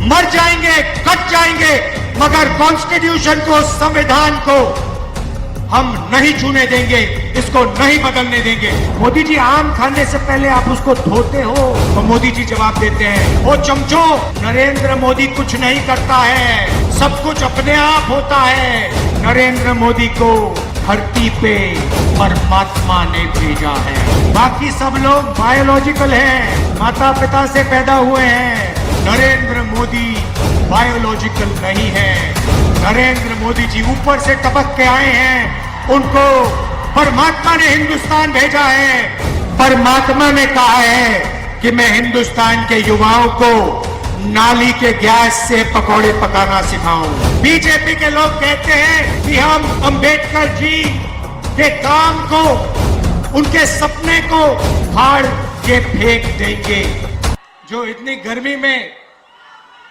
मर जाएंगे, कट जाएंगे, मगर कॉन्स्टिट्यूशन को, संविधान को हम नहीं छूने देंगे, इसको नहीं बदलने देंगे। मोदी जी, आम खाने से पहले आप उसको धोते हो? तो मोदी जी जवाब देते हैं, ओ चमचो, नरेंद्र मोदी कुछ नहीं करता है, सब कुछ अपने आप होता है। नरेंद्र मोदी को धरती पे परमात्मा ने भेजा है। बाकी सब लोग बायोलॉजिकल हैं, माता पिता से पैदा हुए हैं। नरेंद्र मोदी बायोलॉजिकल नहीं है। नरेंद्र मोदी जी ऊपर से टपक के आए हैं, उनको परमात्मा ने हिंदुस्तान भेजा है। परमात्मा ने कहा है कि मैं हिंदुस्तान के युवाओं को नाली के गैस से पकौड़े पकाना सिखाऊं। बीजेपी के लोग कहते हैं कि हम अंबेडकर जी के काम को, उनके सपने को फाड़ के फेंक देंगे। जो इतनी गर्मी में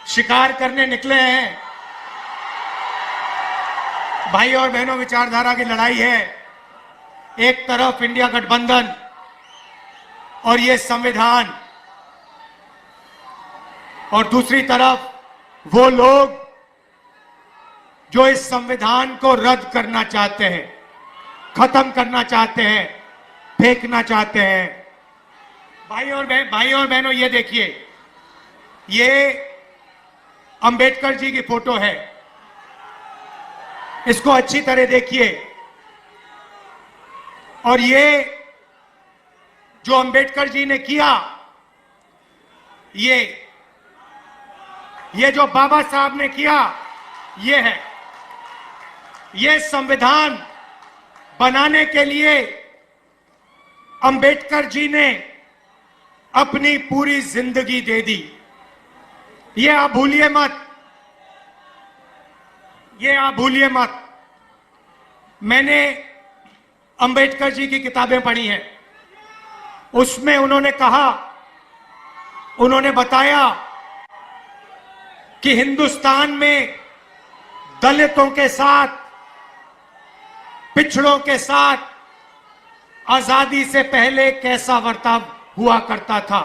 शिकार करने निकले हैं, भाई और बहनों, विचारधारा की लड़ाई है। एक तरफ इंडिया गठबंधन और ये संविधान, और दूसरी तरफ वो लोग जो इस संविधान को रद्द करना चाहते हैं, खत्म करना चाहते हैं, फेंकना चाहते हैं। भाई और बहनों, ये देखिए, ये अंबेडकर जी की फोटो है, इसको अच्छी तरह देखिए। और ये जो अंबेडकर जी ने किया, ये जो बाबा साहब ने किया, ये है। ये संविधान बनाने के लिए अंबेडकर जी ने अपनी पूरी जिंदगी दे दी। ये आप भूलिए मत, ये आप भूलिए मत। मैंने अंबेडकर जी की किताबें पढ़ी हैं, उसमें उन्होंने कहा, उन्होंने बताया कि हिंदुस्तान में दलितों के साथ, पिछड़ों के साथ आजादी से पहले कैसा बर्ताव हुआ करता था।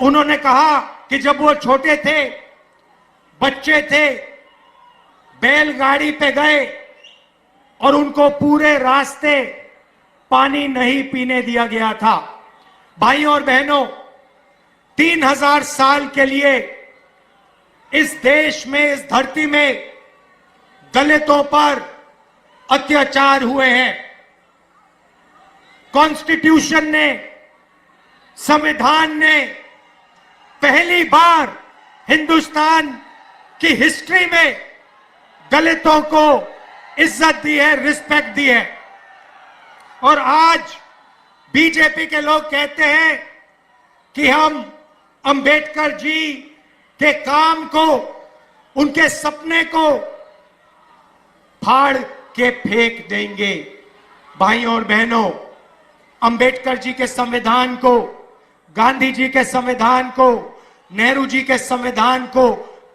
उन्होंने कहा कि जब वो छोटे थे, बच्चे थे, बैलगाड़ी पे गए और उनको पूरे रास्ते पानी नहीं पीने दिया गया था। भाई और बहनों, 3000 साल के लिए इस देश में, इस धरती में दलितों पर अत्याचार हुए हैं। कॉन्स्टिट्यूशन ने, संविधान ने पहली बार हिंदुस्तान की हिस्ट्री में दलितों को इज्जत दी है, रिस्पेक्ट दी है। और आज बीजेपी के लोग कहते हैं कि हम अंबेडकर जी के काम को, उनके सपने को फाड़ के फेंक देंगे। भाई और बहनों, अंबेडकर जी के संविधान को, गांधी जी के संविधान को, नेहरू जी के संविधान को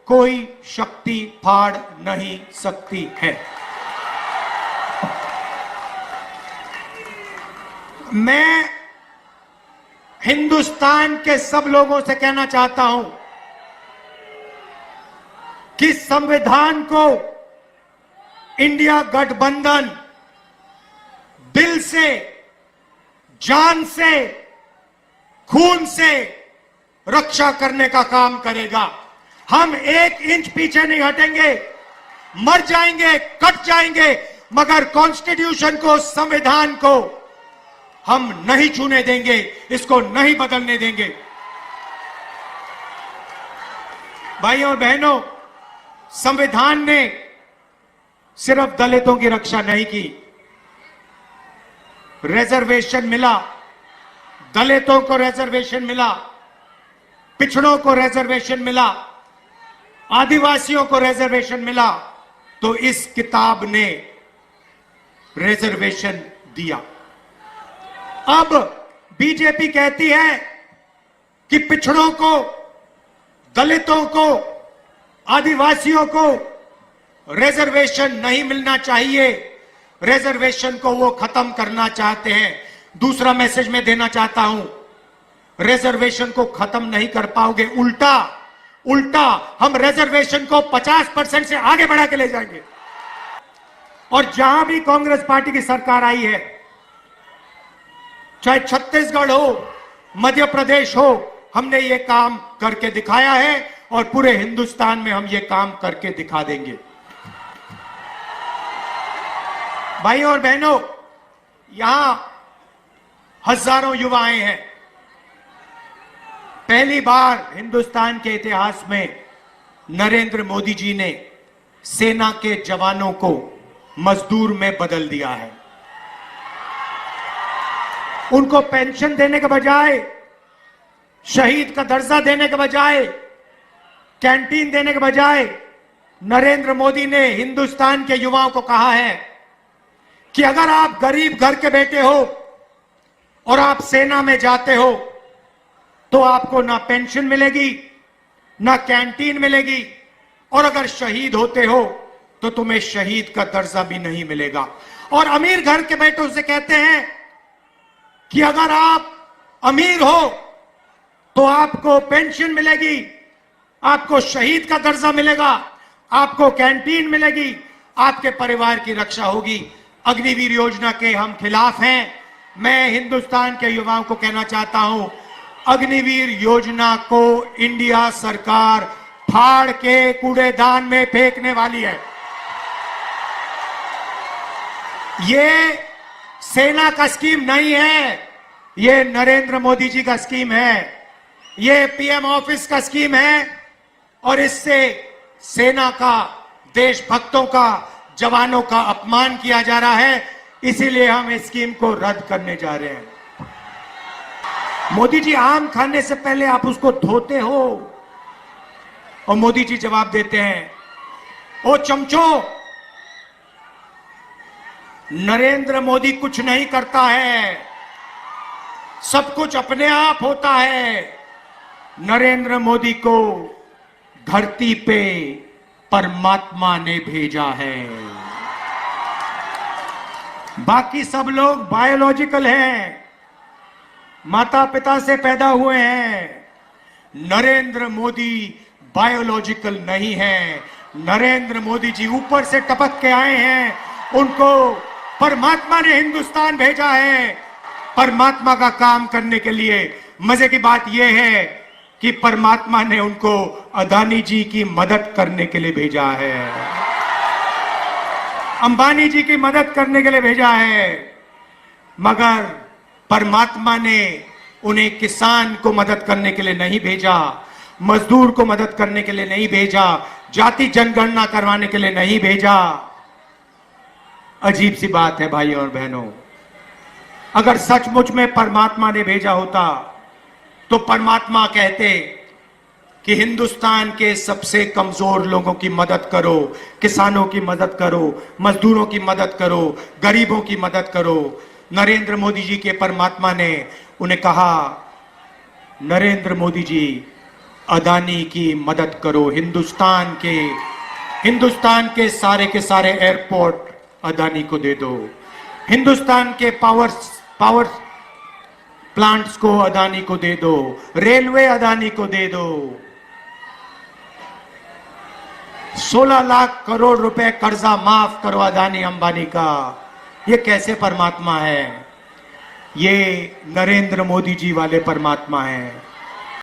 कोई शक्ति फाड़ नहीं सकती है। मैं हिंदुस्तान के सब लोगों से कहना चाहता हूं कि संविधान को इंडिया गठबंधन दिल से, जान से, खून से रक्षा करने का काम करेगा। हम 1 इंच पीछे नहीं हटेंगे। मर जाएंगे, कट जाएंगे, मगर कॉन्स्टिट्यूशन को, संविधान को हम नहीं छूने देंगे, इसको नहीं बदलने देंगे। भाई और बहनों, संविधान ने सिर्फ दलितों की रक्षा नहीं की। रिजर्वेशन मिला, दलितों को रिजर्वेशन मिला, पिछड़ों को रिजर्वेशन मिला, आदिवासियों को रिजर्वेशन मिला, तो इस किताब ने रिजर्वेशन दिया। अब बीजेपी कहती है कि पिछड़ों को, दलितों को, आदिवासियों को रिजर्वेशन नहीं मिलना चाहिए, रिजर्वेशन को वो खत्म करना चाहते हैं। दूसरा मैसेज मैं देना चाहता हूं, रिजर्वेशन को खत्म नहीं कर पाओगे, उल्टा हम रिजर्वेशन को 50% से आगे बढ़ा के ले जाएंगे। और जहां भी कांग्रेस पार्टी की सरकार आई है, चाहे छत्तीसगढ़ हो, मध्य प्रदेश हो, हमने ये काम करके दिखाया है और पूरे हिंदुस्तान में हम ये काम करके दिखा देंगे। भाइयों और बहनों, यहां हजारों युवाएं हैं। पहली बार हिंदुस्तान के इतिहास में नरेंद्र मोदी जी ने सेना के जवानों को मजदूर में बदल दिया है। उनको पेंशन देने के बजाय, शहीद का दर्जा देने के बजाय, कैंटीन देने के बजाय नरेंद्र मोदी ने हिंदुस्तान के युवाओं को कहा है कि अगर आप गरीब घर के बेटे हो और आप सेना में जाते हो तो आपको ना पेंशन मिलेगी, ना कैंटीन मिलेगी, और अगर शहीद होते हो तो तुम्हें शहीद का दर्जा भी नहीं मिलेगा। और अमीर घर के बेटों से कहते हैं कि अगर आप अमीर हो तो आपको पेंशन मिलेगी, आपको शहीद का दर्जा मिलेगा, आपको कैंटीन मिलेगी, आपके परिवार की रक्षा होगी। अग्निवीर योजना के हम खिलाफ हैं। मैं हिंदुस्तान के युवाओं को कहना चाहता हूं, अग्निवीर योजना को इंडिया सरकार फाड़ के कूड़ेदान में फेंकने वाली है। ये सेना का स्कीम नहीं है, ये नरेंद्र मोदी जी का स्कीम है, ये पीएम ऑफिस का स्कीम है, और इससे सेना का, देशभक्तों का, जवानों का अपमान किया जा रहा है। इसीलिए हम इस स्कीम को रद्द करने जा रहे हैं। मोदी जी, आम खाने से पहले आप उसको धोते हो? और मोदी जी जवाब देते हैं, ओ चमचो, नरेंद्र मोदी कुछ नहीं करता है, सब कुछ अपने आप होता है। नरेंद्र मोदी को धरती पे परमात्मा ने भेजा है, बाकी सब लोग बायोलॉजिकल हैं, माता पिता से पैदा हुए हैं। नरेंद्र मोदी बायोलॉजिकल नहीं है। नरेंद्र मोदी जी ऊपर से टपक के आए हैं, उनको परमात्मा ने हिंदुस्तान भेजा है परमात्मा का काम करने के लिए। मजे की बात यह है कि परमात्मा ने उनको अदानी जी की मदद करने के लिए भेजा है, अंबानी जी की मदद करने के लिए भेजा है, मगर परमात्मा ने उन्हें किसान को मदद करने के लिए नहीं भेजा, मजदूर को मदद करने के लिए नहीं भेजा, जाति जनगणना करवाने के लिए नहीं भेजा। अजीब सी बात है भाइयों और बहनों, अगर सचमुच में परमात्मा ने भेजा होता तो परमात्मा कहते कि हिंदुस्तान के सबसे कमजोर लोगों की मदद करो, किसानों की मदद करो, मजदूरों की मदद करो, गरीबों की मदद करो। नरेंद्र मोदी जी के परमात्मा ने उन्हें कहा, नरेंद्र मोदी जी अदानी की मदद करो, हिंदुस्तान के सारे एयरपोर्ट अदानी को दे दो, हिंदुस्तान के पावर प्लांट्स को अदानी को दे दो, रेलवे अदानी को दे दो। 16 लाख करोड़ रुपए कर्जा माफ करो अदानी अंबानी का। ये कैसे परमात्मा है? ये नरेंद्र मोदी जी वाले परमात्मा है।